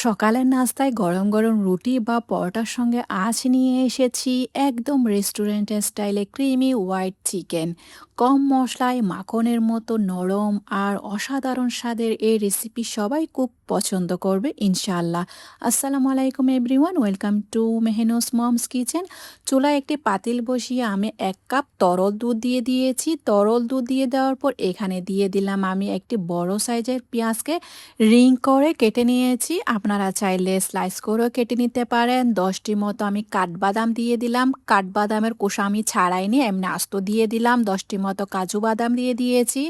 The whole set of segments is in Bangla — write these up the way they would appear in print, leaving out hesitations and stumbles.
সকালের নাস্তায় গরম গরম রুটি বা পরোটার সঙ্গে আজ নিয়ে এসেছি একদম রেস্টুরেন্টের স্টাইলে ক্রিমি হোয়াইট চিকেন। কম মশলায় মাখনের মতো নরম আর অসাধারণ স্বাদের এই রেসিপি সবাই খুব পছন্দ করবে ইনশাআল্লাহ। আসসালামু আলাইকুম এভরিওয়ান, ওয়েলকাম টু মেহনুস মমস কিচেন। চুলায় একটি পাতিল বসিয়ে আমি 1 কাপ তরল দুধ দিয়ে দিয়েছি। তরল দুধ দিয়ে দেওয়ার পর এখানে দিয়ে দিলাম আমি একটি বড় সাইজের পেঁয়াজকে রিং করে কেটে নিয়েছি। আপনারা চাইলে স্লাইস করেও কেটে নিতে পারেন। 10টি মতো আমি কাঠবাদাম দিয়ে দিলাম। কাঠবাদামের কোষা আমি ছাড়াইনি, এমনি আস্ত দিয়ে দিলাম। 10টি মতো কাজু বাদাম দিয়ে দিয়েছি।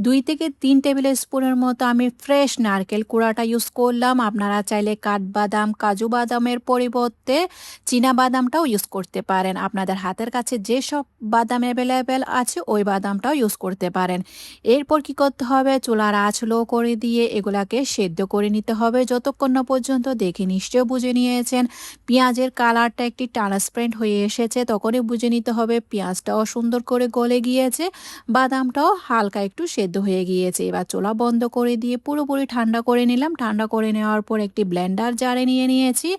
2 থেকে 3 টেবিল স্পুনের মতো আমি ফ্রেশ নারকেল কুড়াটা ইউজ করলাম। আপনারা চাইলে কাঠবাদাম কাজু বাদামের পরিবর্তে চীনা বাদামটাও ইউজ করতে পারেন। আপনাদের হাতের কাছে যেসব বাদাম অ্যাভেলেবেল আছে ওই বাদামটাও ইউজ করতে পারেন। এরপর কি করতে হবে, চুলার আঁচ লো করে দিয়ে এগুলাকে সেদ্ধ করে নিতে হবে যতক্ষণ না পর্যন্ত, দেখে নিশ্চয় বুঝে নিয়েছেন পেঁয়াজের কালারটা একটি ট্রান্সপারেন্ট হয়ে এসেছে, তখনই বুঝে নিতে হবে পেঁয়াজটাও সুন্দর করে গলে গিয়েছে, বাদামটাও হালকা একটু সেদ্ধ হয়ে গিয়েছে। এবার চুলা বন্ধ করে দিয়ে পুরোপুরি ঠান্ডা করে নিলাম। ঠান্ডা করে নেওয়ার পর একটি ব্লেন্ডার জারে নিয়ে নিয়েছি।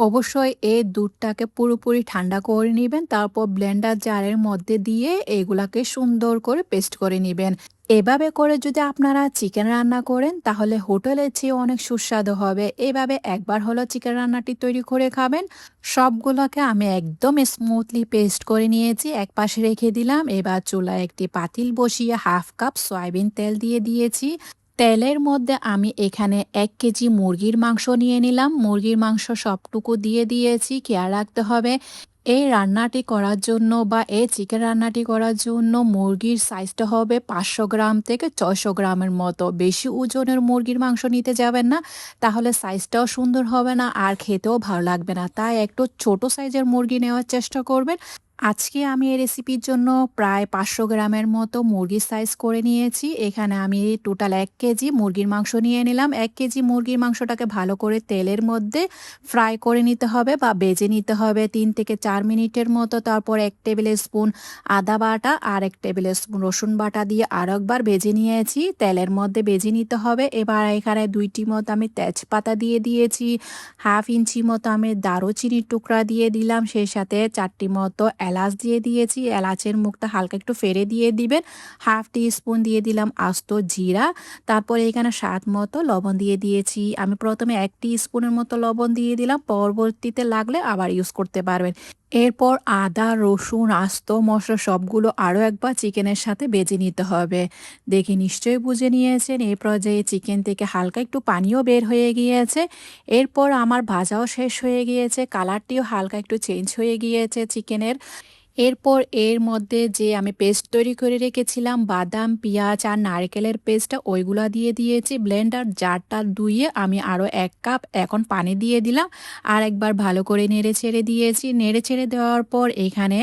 অবশ্যই এই দুধটাকে পুরোপুরি ঠান্ডা করে নেবেন, তারপর ব্লেন্ডার জারের মধ্যে দিয়ে এগুলাকে সুন্দর করে পেস্ট করে নেবেন। এভাবে করে যদি আপনারা চিকেন রান্না করেন তাহলে হোটেলের চেয়ে অনেক সুস্বাদু হবে। এভাবে একবার হলো চিকেন রান্নাটি তৈরি করে খাবেন। সবগুলোকে আমি একদম স্মুথলি পেস্ট করে নিয়েছি, এক পাশে রেখে দিলাম। এবার চুলায় একটি পাতিল বসিয়ে 1/2 কাপ সয়াবিন তেল দিয়ে দিয়েছি। তেলের মধ্যে আমি এখানে 1 কেজি মুরগির মাংস নিয়ে নিলাম। মুরগির মাংস সবটুকু দিয়ে দিয়েছি। খেয়াল রাখতে হবে এই রান্নাটি করার জন্য বা এই চিকেন রান্নাটি করার জন্য মুরগির সাইজটা হবে 500 গ্রাম থেকে 600 গ্রামের মতো। বেশি ওজনের মুরগির মাংস নিতে যাবেন না, তাহলে সাইজটাও সুন্দর হবে না আর খেতেও ভালো লাগবে না। তাই একটু ছোট সাইজের মুরগি নেওয়ার চেষ্টা করবেন। আজকে আমি এই রেসিপির জন্য প্রায় 500 গ্রামের মতো মুরগির সাইজ করে নিয়েছি। এখানে আমি টোটাল 1 কেজি মুরগির মাংস নিয়ে নিলাম। 1 কেজি মুরগির মাংসটাকে ভালো করে তেলের মধ্যে ফ্রাই করে নিতে হবে বা ভেজে নিতে হবে 3 থেকে 4 মিনিটের মতো। তারপর 1 টেবিল স্পুন আদা বাটা আর 1 টেবিল স্পুন রসুন বাটা দিয়ে আরও একবার ভেজে নিয়েছি। তেলের মধ্যে ভেজে নিতে হবে। এবার এখানে 2টি মতো আমি তেজপাতা দিয়ে দিয়েছি। 1/2 ইঞ্চি মতো আমি দারুচিনির টুকরা দিয়ে দিলাম। সেই সাথে 4টি মতো এলাচ দিয়ে দিয়েছি। এলাচের মুখটা হালকা একটু ফেরে দিয়ে দিবেন। 1/2 টিস্পুন দিয়ে দিলাম আস্ত জিরা। তারপরে এখানে স্বাদ মতো লবণ দিয়ে দিয়েছি। আমি প্রথমে 1 টিস্পুনের মতো লবণ দিয়ে দিলাম, পরবর্তীতে লাগলে আবার ইউজ করতে পারবেন। এরপর আদা রসুন আস্ত মশলা সবগুলো আরও একবার চিকেনের সাথে ভেজে নিতে হবে। দেখে নিশ্চয়ই বুঝে নিয়েছেন এই পর্যায়ে চিকেন থেকে হালকা একটু পানিও বের হয়ে গিয়েছে। এরপর আমার ভাজাও শেষ হয়ে গিয়েছে, কালারটিও হালকা একটু চেঞ্জ হয়ে গিয়েছে চিকেনের। এরপর এর মধ্যে যে আমি পেস্ট তৈরি করে রেখেছিলাম বাদাম পেঁয়াজ আর নারকেলের পেস্টটা ওইগুলা দিয়ে দিয়েছি। ব্লেন্ডার জারটা ধুয়ে আমি আরও 1 কাপ এখন পানি দিয়ে দিলাম। আর একবার ভালো করে নেড়ে ছেড়ে দিয়েছি। নেড়ে ছেড়ে দেওয়ার পর এখানে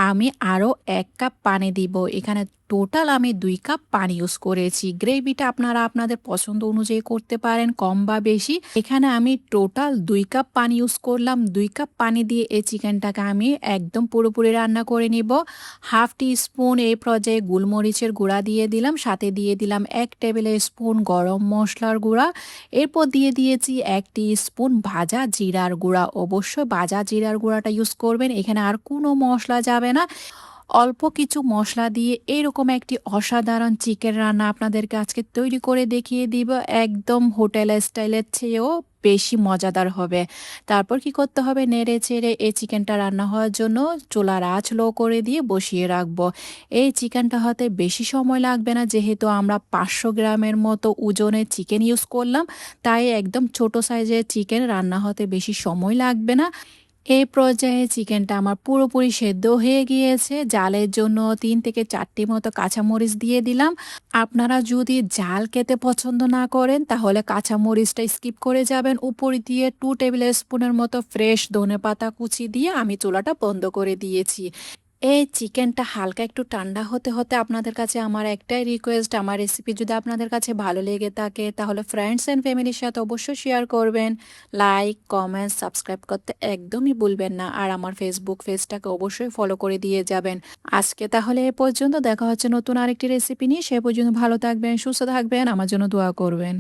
আমি আরও 1 কাপ পানি দিব। এখানে টোটাল আমি 2 কাপ পানি ইউজ করেছি। গ্রেভিটা আপনারা আপনাদের পছন্দ অনুযায়ী করতে পারেন, কম বা বেশি। এখানে আমি টোটাল 2 কাপ পানি ইউজ করলাম। 2 কাপ পানি দিয়ে এই চিকেনটাকে আমি একদম পুরোপুরি রান্না করে নিব। 1/2 টিস্পুন এই পর্যায়ে গোলমরিচের গুঁড়া দিয়ে দিলাম, সাথে দিয়ে দিলাম 1 টেবিল স্পুন গরম মশলার গুঁড়া। এরপর দিয়ে দিয়েছি 1 টিস্পুন ভাজা জিরার গুঁড়া। অবশ্যই ভাজা জিরার গুঁড়াটা ইউজ করবেন, এখানে আর কোনো মশলা যাবে না। অল্প কিছু মশলা দিয়ে এরকম একটি অসাধারণ চিকেন রান্না আপনাদেরকে আজকে তৈরি করে দেখিয়ে দিব। একদম হোটেল স্টাইলের চেয়েও বেশি মজাদার হবে। তারপর কি করতে হবে, নেড়ে চেড়ে এই চিকেনটা রান্না হওয়ার জন্য চুলার আঁচ লো করে দিয়ে বসিয়ে রাখবো। এই চিকেনটা হতে বেশি সময় লাগবে না, যেহেতু আমরা 500 গ্রামের মতো ওজনের চিকেন ইউজ করলাম, তাই একদম ছোট সাইজের চিকেন রান্না হতে বেশি সময় লাগবে না। এই পর্যায়ে চিকেনটা আমার পুরোপুরি সেদ্ধ হয়ে গিয়েছে। জালের জন্য 3 থেকে 4টি মতো কাঁচামরিচ দিয়ে দিলাম। আপনারা যদি জাল খেতে পছন্দ না করেন তাহলে কাঁচামরিচটা স্কিপ করে যাবেন। উপর দিয়ে 2 টেবিল স্পুনের মতো ফ্রেশ ধনেপাতা কুচি দিয়ে আমি চুলাটা বন্ধ করে দিয়েছি। এই চিকেনটা হালকা একটু ঠান্ডা হতে হতে আপনাদের কাছে আমার একটাই রিকোয়েস্ট, আমার রেসিপি যদি আপনাদের কাছে ভালো লেগে থাকে তাহলে ফ্রেন্ডস অ্যান্ড ফ্যামিলির সাথে অবশ্যই শেয়ার করবেন। লাইক কমেন্ট সাবস্ক্রাইব করতে একদমই ভুলবেন না, আর আমার ফেসবুক পেজটাকে অবশ্যই ফলো করে দিয়ে যাবেন। আজকে তাহলে এ পর্যন্ত, দেখা হচ্ছে নতুন আরেকটি রেসিপি নিয়ে। সে পর্যন্ত ভালো থাকবেন, সুস্থ থাকবেন, আমার জন্য দোয়া করবেন।